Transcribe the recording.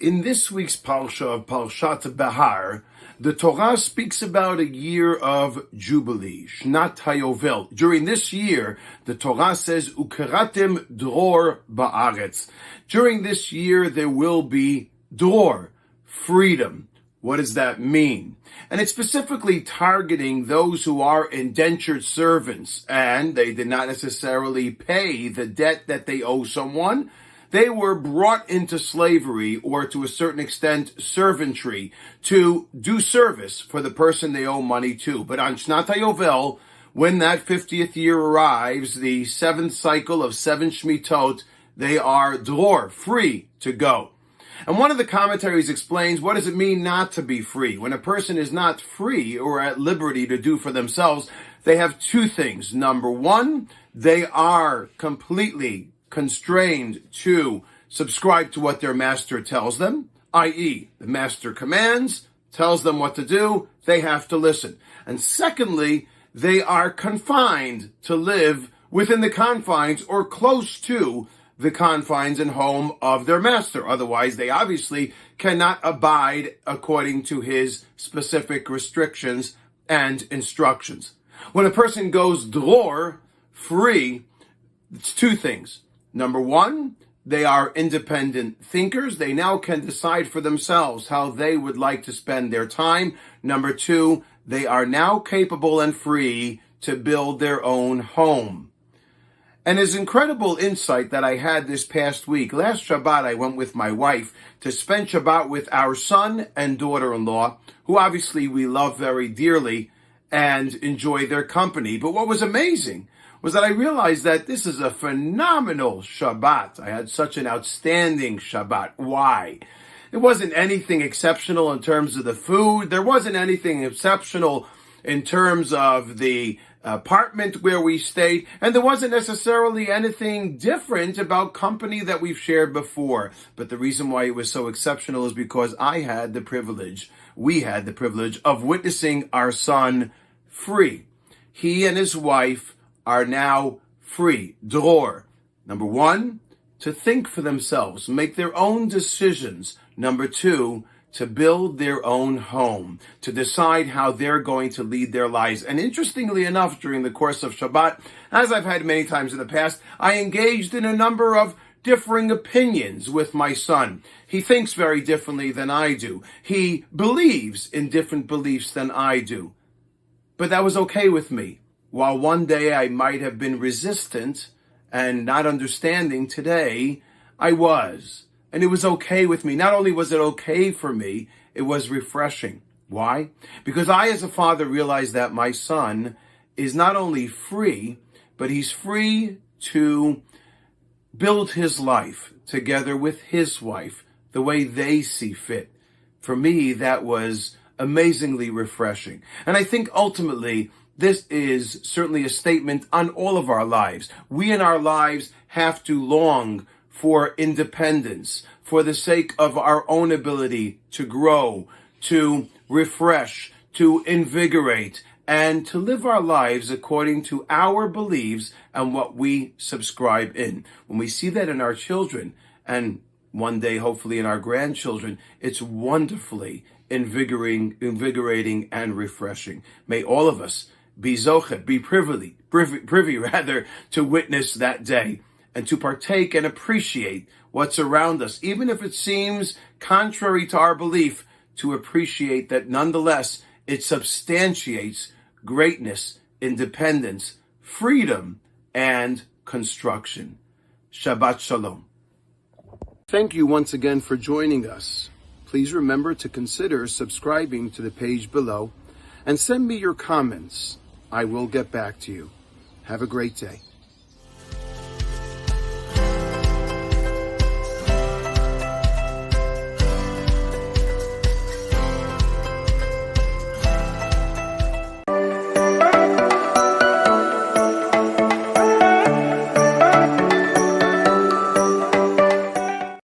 In this week's parsha of Parshat Behar, the Torah speaks about a year of Jubilee, Shnat HaYovel. During this year, the Torah says, Ukeratim dror ba'aretz. During this year, there will be dror, freedom. What does that mean? And it's specifically targeting those who are indentured servants, and they did not necessarily pay the debt that they owe someone. They were brought into slavery, or to a certain extent, servantry, to do service for the person they owe money to. But on Shnat HaYovel, when that 50th year arrives, the 7th cycle of 7 Shmitot, they are dror, free to go. And one of the commentaries explains, what does it mean not to be free? When a person is not free or at liberty to do for themselves, they have two things. Number one, they are completely constrained to subscribe to what their master tells them, i.e., the master commands, tells them what to do, they have to listen. And secondly, they are confined to live within the confines or close to the confines and home of their master. Otherwise, they obviously cannot abide according to his specific restrictions and instructions. When a person goes dror, free, it's two things. Number one, they are independent thinkers. They now can decide for themselves how they would like to spend their time. Number two, they are now capable and free to build their own home. And his incredible insight that I had this past week, last Shabbat I went with my wife to spend Shabbat with our son and daughter-in-law, who obviously we love very dearly and enjoy their company. But what was amazing was that I realized that this is a phenomenal Shabbat. I had such an outstanding Shabbat. Why? It wasn't anything exceptional in terms of the food. There wasn't anything exceptional in terms of the apartment where we stayed. And there wasn't necessarily anything different about company that we've shared before. But the reason why it was so exceptional is because we had the privilege of witnessing our son free. He and his wife are now free, dror. Number one, to think for themselves, make their own decisions. Number two, to build their own home, to decide how they're going to lead their lives. And interestingly enough, during the course of Shabbat, as I've had many times in the past, I engaged in a number of differing opinions with my son. He thinks very differently than I do. He believes in different beliefs than I do. But that was okay with me. While one day I might have been resistant and not understanding, today I was. And it was okay with me. Not only was it okay for me, it was refreshing. Why? Because I, as a father, realized that my son is not only free, but he's free to build his life together with his wife the way they see fit. For me, that was amazingly refreshing. And I think ultimately, this is certainly a statement on all of our lives. We in our lives have to long for independence, for the sake of our own ability to grow, to refresh, to invigorate, and to live our lives according to our beliefs and what we subscribe in. When we see that in our children, and one day hopefully in our grandchildren, it's wonderfully invigorating and refreshing. May all of us be zochet, be privy to witness that day and to partake and appreciate what's around us, even if it seems contrary to our belief, to appreciate that nonetheless it substantiates greatness, independence, freedom, and construction. Shabbat Shalom. Thank you once again for joining us. Please remember to consider subscribing to the page below and send me your comments. I will get back to you. Have a great day.